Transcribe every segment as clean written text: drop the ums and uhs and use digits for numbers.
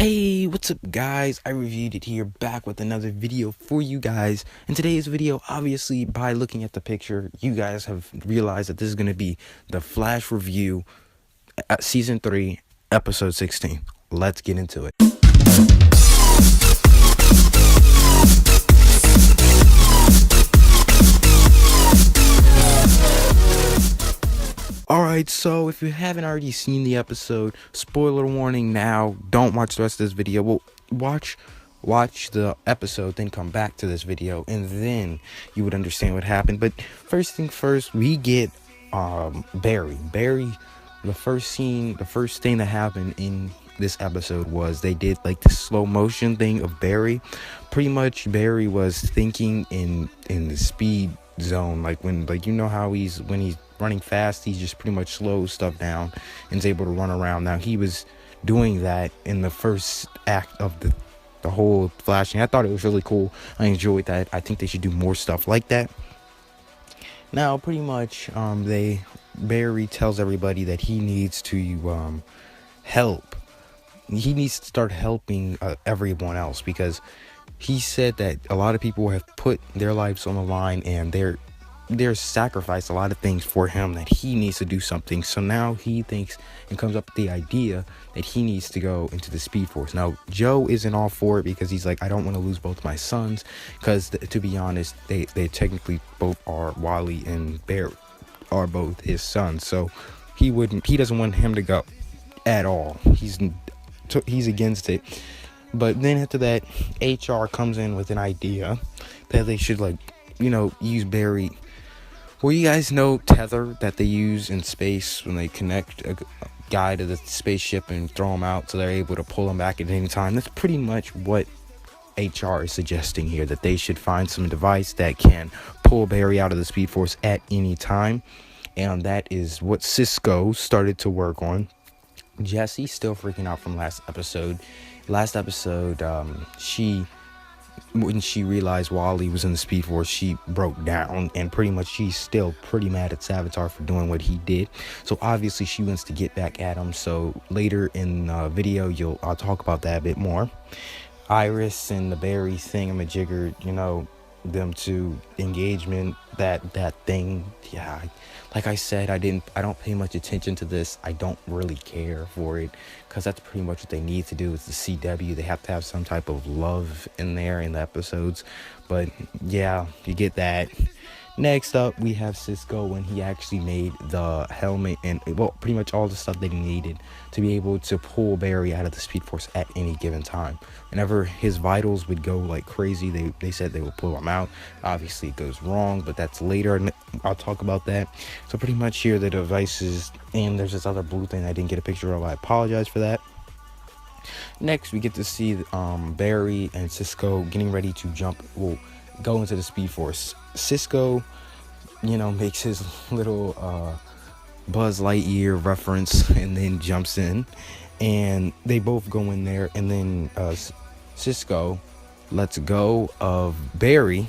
Hey, what's up guys? I reviewed it here, back with another video for you guys. In today's video, obviously by looking at the picture, you guys have realized that this is going to be the Flash review at season 3, episode 16. Let's get into it. Alright, so if you haven't already seen the episode, spoiler warning now, don't watch the rest of this video. Well, watch the episode, then come back to this video, and then you would understand what happened. But first thing first, we get Barry. The first thing that happened in this episode was they did like the slow motion thing of Barry. Pretty much Barry was thinking in the speed zone, like when, like, you know how when he's running fast, he just pretty much slows stuff down and is able to run around. Now he was doing that in the first act of the whole flashing. I thought it was really cool. I enjoyed that. I think they should do more stuff like that. Now pretty much Barry tells everybody that he needs to help. He needs to start helping everyone else, because he said that a lot of people have put their lives on the line and they're sacrificed a lot of things for him, that he needs to do something. So now he thinks and comes up with the idea that he needs to go into the Speed Force. Now Joe isn't all for it, because he's like, I don't want to lose both my sons, because to be honest, they technically both are, Wally and Barry are both his sons. So he doesn't want him to go at all. He's against it. But then after that, HR comes in with an idea that they should, like, you know, use Barry. Well, you guys know Tether that they use in space when they connect a guy to the spaceship and throw him out, so they're able to pull him back at any time. That's pretty much what HR is suggesting here, that they should find some device that can pull Barry out of the Speed Force at any time. And that is what Cisco started to work on. Jesse's still freaking out from last episode. When she realized Wally was in the Speed Force, she broke down, and pretty much she's still pretty mad at Savitar for doing what he did. So obviously she wants to get back at him. So later in the video, I'll talk about that a bit more. Iris and the Barry thingamajigger, you know, them two engagement, that thing. Yeah, like I said, I don't pay much attention to this. I don't really care for it, because that's pretty much what they need to do. It's the CW. They have to have some type of love in there in the episodes. But yeah, you get that. Next up, we have Cisco, when he actually made the helmet and, well, pretty much all the stuff that he needed to be able to pull Barry out of the Speed Force at any given time. Whenever his vitals would go like crazy, they said they would pull him out. Obviously it goes wrong, but that's later, and I'll talk about that. So pretty much here the devices, and there's this other blue thing I didn't get a picture of. I apologize for that. Next, we get to see Barry and Cisco getting ready to go into the Speed Force. Cisco, you know, makes his little Buzz Lightyear reference and then jumps in, and they both go in there, and then Cisco lets go of Barry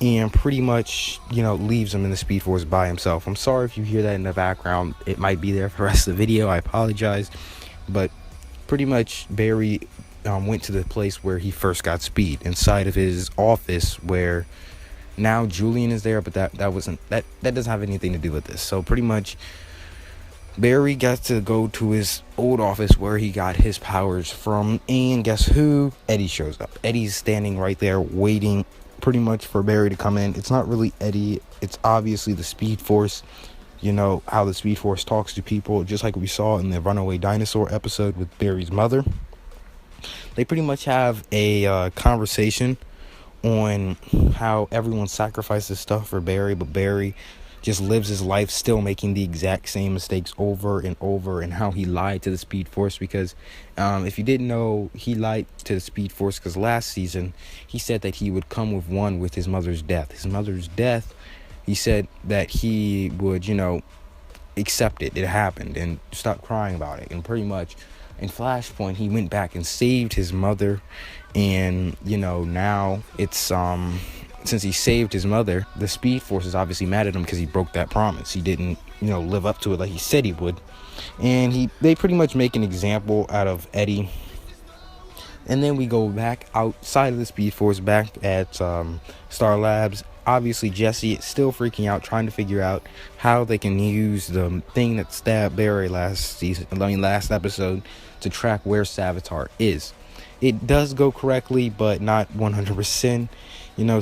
and pretty much, you know, leaves him in the Speed Force by himself. I'm sorry if you hear that in the background. It might be there for the rest of the video. I apologize. But pretty much Barry went to the place where he first got speed, inside of his office, where now Julian is there, but that doesn't have anything to do with this. So pretty much Barry got to go to his old office where he got his powers from, and guess who? Eddie shows up. Eddie's standing right there waiting pretty much for Barry to come in. It's not really Eddie, it's obviously the Speed Force. You know how the Speed Force talks to people, just like we saw in the Runaway Dinosaur episode with Barry's mother. They pretty much have a conversation on how everyone sacrifices stuff for Barry, but Barry just lives his life still making the exact same mistakes over and over, and how he lied to the Speed Force. Because if you didn't know, he lied to the Speed Force because last season he said that he would come with his mother's death. He said that he would, you know, accept it happened and stop crying about it. And pretty much in Flashpoint, he went back and saved his mother, and, you know, now it's since he saved his mother, the Speed Force is obviously mad at him because he broke that promise. He didn't, you know, live up to it like he said he would. And they pretty much make an example out of Eddie And then we go back outside of the Speed Force, back at Star Labs. Obviously, Jesse is still freaking out, trying to figure out how they can use the thing that stabbed Barry last episode, to track where Savitar is. It does go correctly, but not 100%.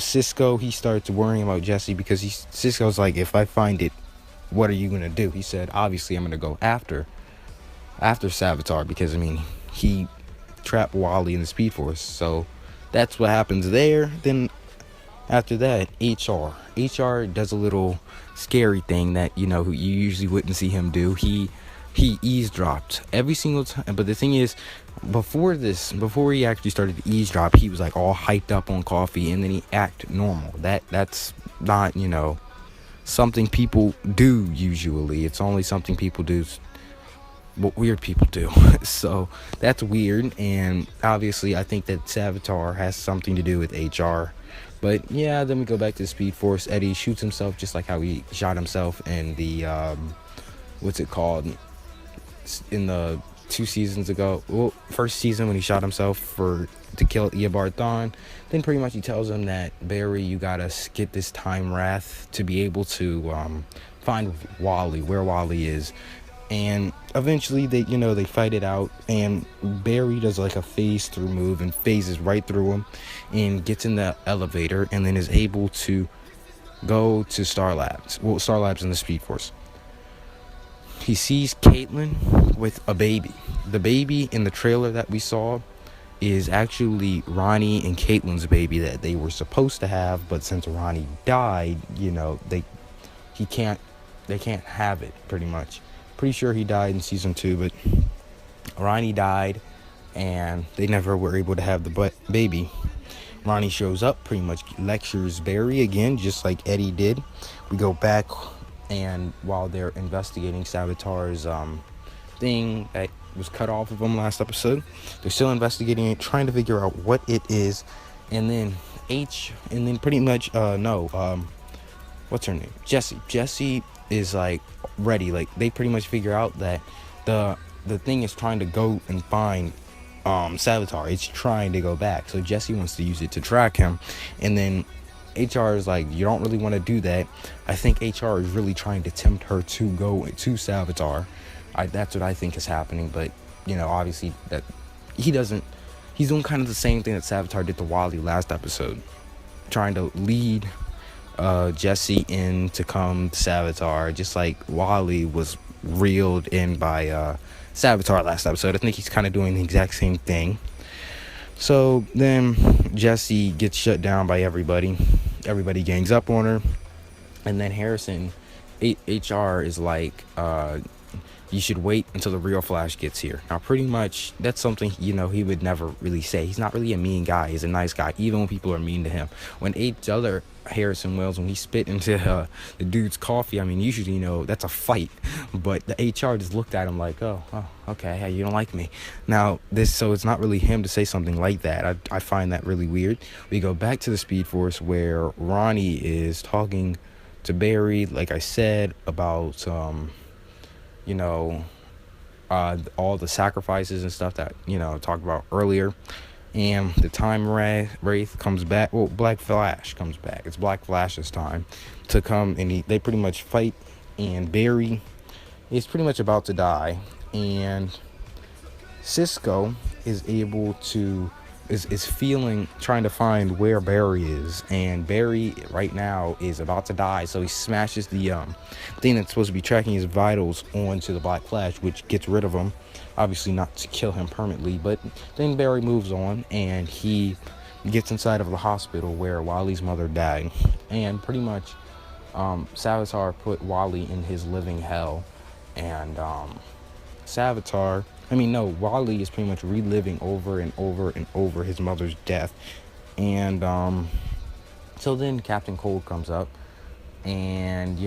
Cisco, he starts worrying about Jesse because Cisco's like, if I find it, what are you going to do? He said, obviously, I'm going to go after Savitar because, he trapped Wally in the Speed Force. So that's what happens there. Then after that, HR does a little scary thing that, you usually wouldn't see him do. He eavesdropped every single time. But the thing is, before he actually started to eavesdrop, he was like all hyped up on coffee, and then he acted normal. That's not, something people do usually. It's only something people do, what weird people do. So that's weird, and obviously I think that Savitar has something to do with HR. But yeah, then we go back to the Speed Force. Eddie shoots himself just like how he shot himself in the in the 2 seasons ago. Well, first season when he shot himself to kill Eobard Thawne. Then pretty much he tells him that, Barry, you gotta get this time wrath to be able to find where Wally is. And eventually they fight it out, and Barry does like a phase through move and phases right through him and gets in the elevator, and then is able to go to Star Labs. Well, Star Labs in the Speed Force. He sees Caitlin with a baby. The baby in the trailer that we saw is actually Ronnie and Caitlin's baby that they were supposed to have, but since Ronnie died, they can't have it, pretty much. Pretty sure he died in season 2, but Ronnie died, and they never were able to have the baby. Ronnie shows up, pretty much lectures Barry again, just like Eddie did. We go back, and while they're investigating Savitar's thing that was cut off of them last episode, they're still investigating it, trying to figure out what it is. And then pretty much what's her name? Jessie is like ready. Like, they pretty much figure out that the thing is trying to go and find Savitar. It's trying to go back, so Jesse wants to use it to track him. And then HR is like, you don't really want to do that. I think HR is really trying to tempt her to go to Savitar. That's what I think is happening. But obviously that he's doing kind of the same thing that Savitar did to Wally last episode, trying to lead Jesse in to come to Savitar, just like Wally was reeled in by Savitar last episode. I think he's kind of doing the exact same thing. So then Jesse gets shut down by everybody. Everybody gangs up on her, and then Harrison, HR is like, you should wait until the real Flash gets here. Now, pretty much, that's something, he would never really say. He's not really a mean guy. He's a nice guy, even when people are mean to him. When other Harrison Wells, when he spit into the dude's coffee, usually, that's a fight. But the HR just looked at him like, oh, okay, hey, you don't like me. Now, so it's not really him to say something like that. I find that really weird. We go back to the Speed Force, where Ronnie is talking to Barry, like I said, about all the sacrifices and stuff that talked about earlier. And the time wraith comes back. Well, Black Flash comes back. It's Black Flash's time to come, and they pretty much fight, and Barry is pretty much about to die, and Cisco is able to trying to find where Barry is, and Barry right now is about to die, so he smashes the thing that's supposed to be tracking his vitals onto the Black Flash, which gets rid of him. Obviously not to kill him permanently, but then Barry moves on, and he gets inside of the hospital where Wally's mother died, and pretty much Savitar put Wally in his living hell, and Wally is pretty much reliving over and over and over his mother's death. And so then Captain Cold comes up, and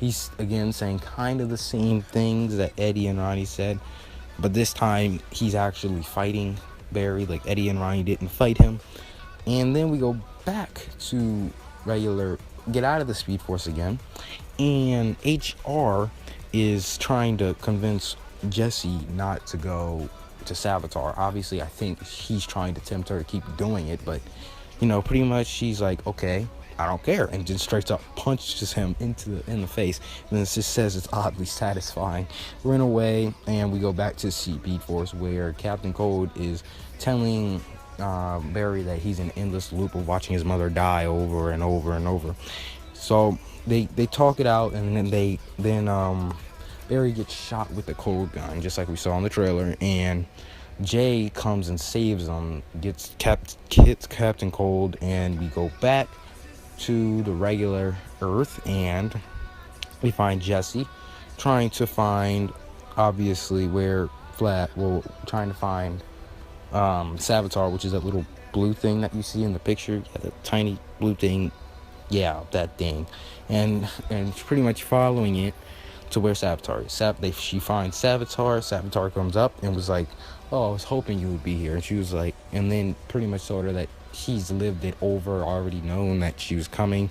he's again saying kind of the same things that Eddie and Ronnie said, but this time he's actually fighting Barry, like Eddie and Ronnie didn't fight him. And then we go back to get out of the Speed Force again, and HR is trying to convince Jesse not to go to Savitar. Obviously, I think he's trying to tempt her to keep doing it, but pretty much she's like, okay, I don't care, and just straight up punches him in the face. And then it just says it's oddly satisfying. Run away, and we go back to Speed Force, where Captain Cold is telling Barry that he's in an endless loop of watching his mother die over and over and over. So they talk it out, and then Barry gets shot with the cold gun, just like we saw in the trailer, and Jay comes and saves him, hits Captain Cold, and we go back to the regular Earth, and we find Jesse trying to find, obviously, trying to find Savitar, which is that little blue thing that you see in the picture, that tiny blue thing, that thing, and she's pretty much following it to where Savitar is. She finds Savitar comes up and was like, oh, I was hoping you would be here. And she was like, and then pretty much told her that he's lived it over, already known that she was coming.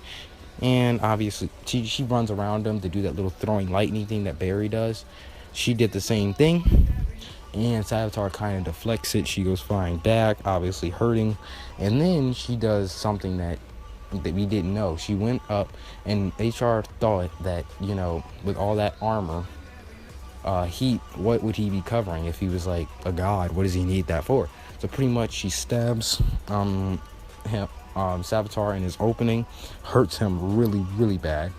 And obviously she runs around him to do that little throwing lightning thing that Barry does. She did the same thing, and Savitar kind of deflects it. She goes flying back, obviously hurting, and then she does something that we didn't know. She went up, and HR thought that, with all that armor, what would he be covering if he was like a god? What does he need that for? So pretty much she stabs Savitar in his opening, hurts him really, really bad,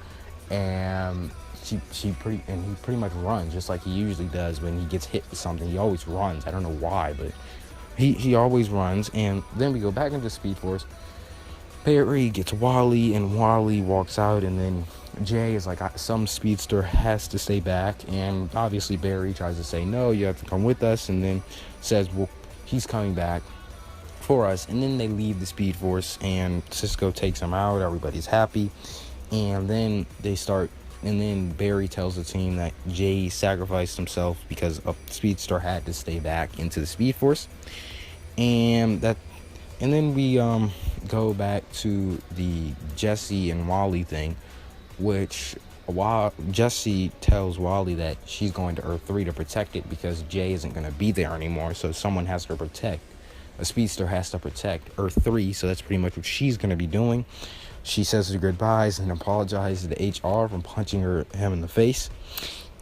and he pretty much runs just like he usually does when he gets hit with something. He always runs. I don't know why, but he always runs. And then we go back into Speed Force. Barry gets Wally, and Wally walks out, and then Jay is like, some speedster has to stay back, and obviously Barry tries to say, no, you have to come with us, and then says, well, he's coming back for us. And then they leave the Speed Force, and Cisco takes him out. Everybody's happy, and then Barry tells the team that Jay sacrificed himself because a speedster had to stay back into the Speed Force, and then we go back to the Jesse and Wally thing, which Jesse tells Wally that she's going to Earth 3 to protect it because Jay isn't going to be there anymore, so someone has to protect. A speedster has to protect Earth 3, so that's pretty much what she's going to be doing. She says her goodbyes and apologizes to HR for punching him in the face.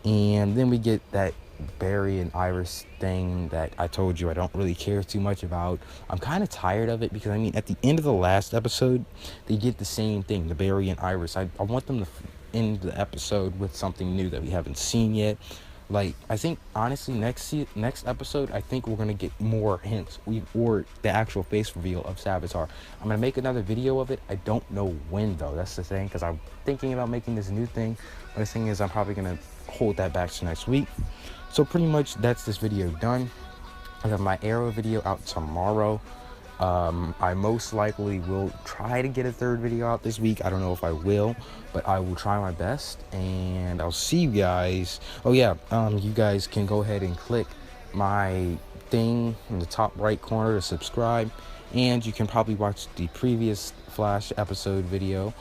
And then we get that Barry and Iris thing that I told you I don't really care too much about. I'm kind of tired of it because, at the end of the last episode, they did the same thing, the Barry and Iris. I want them to end the episode with something new that we haven't seen yet. Like, I think, honestly, next episode, I think we're going to get more hints or the actual face reveal of Savitar. I'm going to make another video of it. I don't know when, though. That's the thing, because I'm thinking about making this new thing. But the thing is, I'm probably going to hold that back to next week. So pretty much that's this video done. I have my Arrow video out tomorrow. I most likely will try to get a third video out this week. I don't know if I will, but I will try my best, and I'll see you guys. Oh yeah, you guys can go ahead and click my thing in the top right corner to subscribe, and you can probably watch the previous Flash episode video.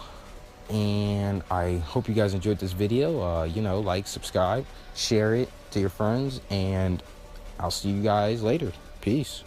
And I hope you guys enjoyed this video. Like, subscribe, share it to your friends, and I'll see you guys later. Peace.